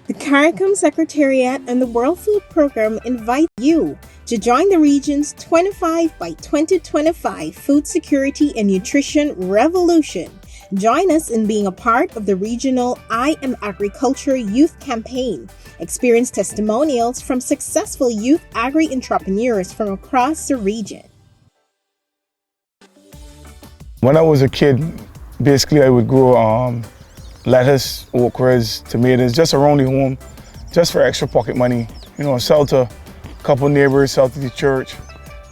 The CARICOM Secretariat and the World Food Program invite you to join the region's 25 by 2025 Food Security and Nutrition Revolution. Join us in being a part of the regional I Am Agriculture Youth Campaign. Experience testimonials from successful youth agri-entrepreneurs from across the region. When I was a kid, basically I would grow lettuce, okras, tomatoes, just around the home, just for extra pocket money. Sell to a couple neighbors, sell to the church,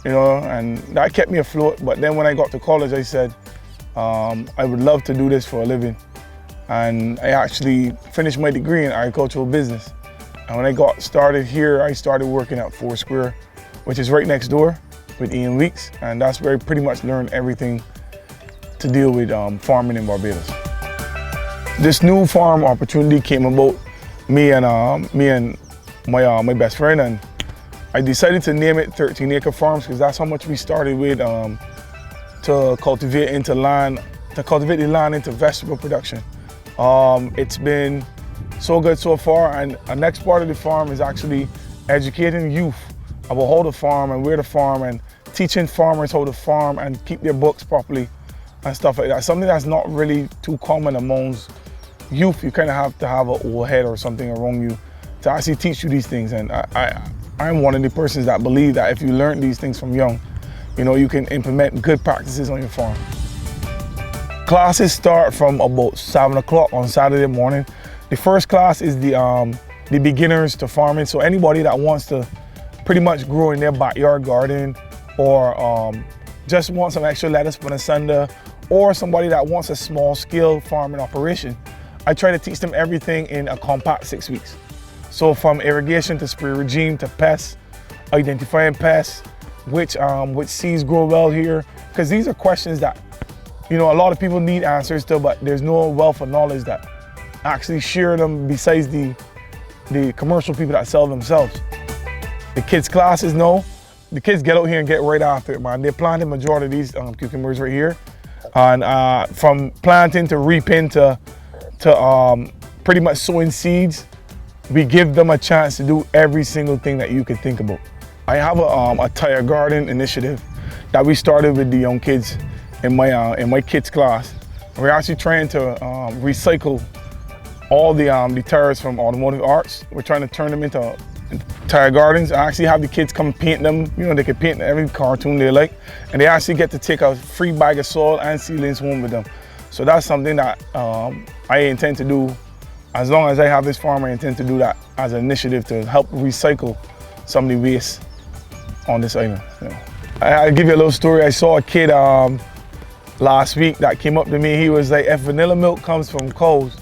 and that kept me afloat. But then when I got to college, I said, I would love to do this for a living. And I actually finished my degree in agricultural business. And when I got started here, I started working at Foursquare, which is right next door with Ian Weeks. And that's where I pretty much learned everything to deal with farming in Barbados. This new farm opportunity came about me and my best friend, and I decided to name it 13 Acre Farms because that's how much we started with to cultivate the land into vegetable production. It's been so good so far, and the next part of the farm is actually educating youth about how to farm and where to farm, and teaching farmers how to farm and keep their books properly and stuff like that. Something that's not really too common amongst youth. You kind of have to have an old head or something around you to actually teach you these things. And I'm one of the persons that believe that if you learn these things from young, you can implement good practices on your farm. Classes start from about 7 o'clock on Saturday morning. The first class is the beginners to farming. So anybody that wants to pretty much grow in their backyard garden, or just want some extra lettuce for the Sunday, or somebody that wants a small scale farming operation, I try to teach them everything in a compact 6 weeks. So from irrigation to spray regime to pests, identifying pests, which seeds grow well here, because these are questions that a lot of people need answers to, but there's no wealth of knowledge that actually share them besides the commercial people that sell themselves. The kids' classes, the kids get out here and get right after it, man. They plant the majority of these cucumbers right here, and from planting to reaping to pretty much sowing seeds, we give them a chance to do every single thing that you could think about. I have a tire garden initiative that we started with the young kids in my kids class. We're actually trying to recycle all the tires from automotive arts. We're trying to turn them into tire gardens. I actually have the kids come paint them. They can paint every cartoon they like, and they actually get to take a free bag of soil and seedlings home with them. So that's something that I intend to do. As long as I have this farm, I intend to do that as an initiative to help recycle some of the waste on this island. I'll give you a little story. I saw a kid last week that came up to me. He was like, if vanilla milk comes from cows,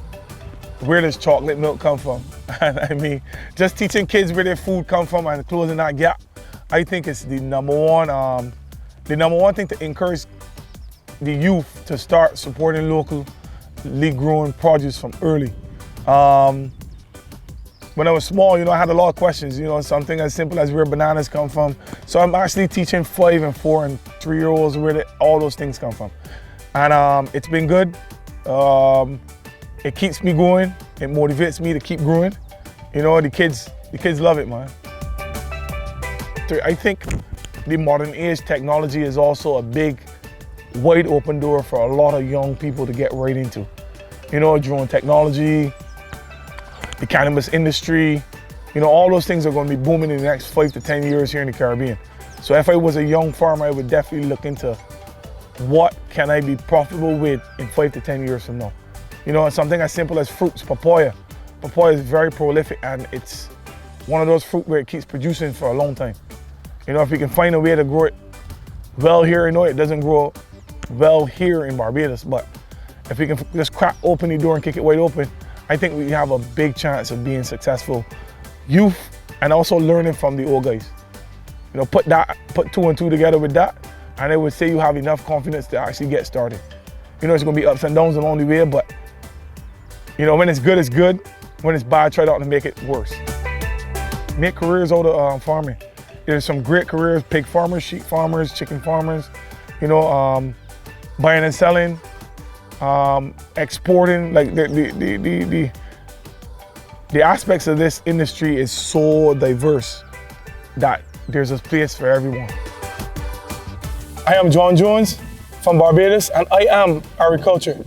where does chocolate milk come from? And I mean, just teaching kids where their food come from and closing that gap, I think it's the number one thing to encourage the youth to start supporting locally grown produce from early. When I was small, I had a lot of questions, something as simple as where bananas come from. So I'm actually teaching 5 and 4 and 3-year-olds where all those things come from. And it's been good. It keeps me going. It motivates me to keep growing. The kids love it, man. I think the modern age technology is also a big, wide open door for a lot of young people to get right into. Drone technology, the cannabis industry, all those things are going to be booming in the next 5 to 10 years here in the Caribbean. So if I was a young farmer, I would definitely look into what can I be profitable with in 5 to 10 years from now. Something as simple as fruits, papaya. Papaya is very prolific, and it's one of those fruit where it keeps producing for a long time. If we can find a way to grow it well here, it doesn't grow well here in Barbados, but if we can just crack open the door and kick it wide open, I think we have a big chance of being successful youth and also learning from the old guys. Put 2 and 2 together with that, and I would say you have enough confidence to actually get started. It's going to be ups and downs along the way, but when it's good, it's good. When it's bad, try not to make it worse. Make careers out of farming. There's some great careers: pig farmers, sheep farmers, chicken farmers. Buying and selling, exporting. Like the aspects of this industry is so diverse that there's a place for everyone. I am John Jones from Barbados, and I am agriculture.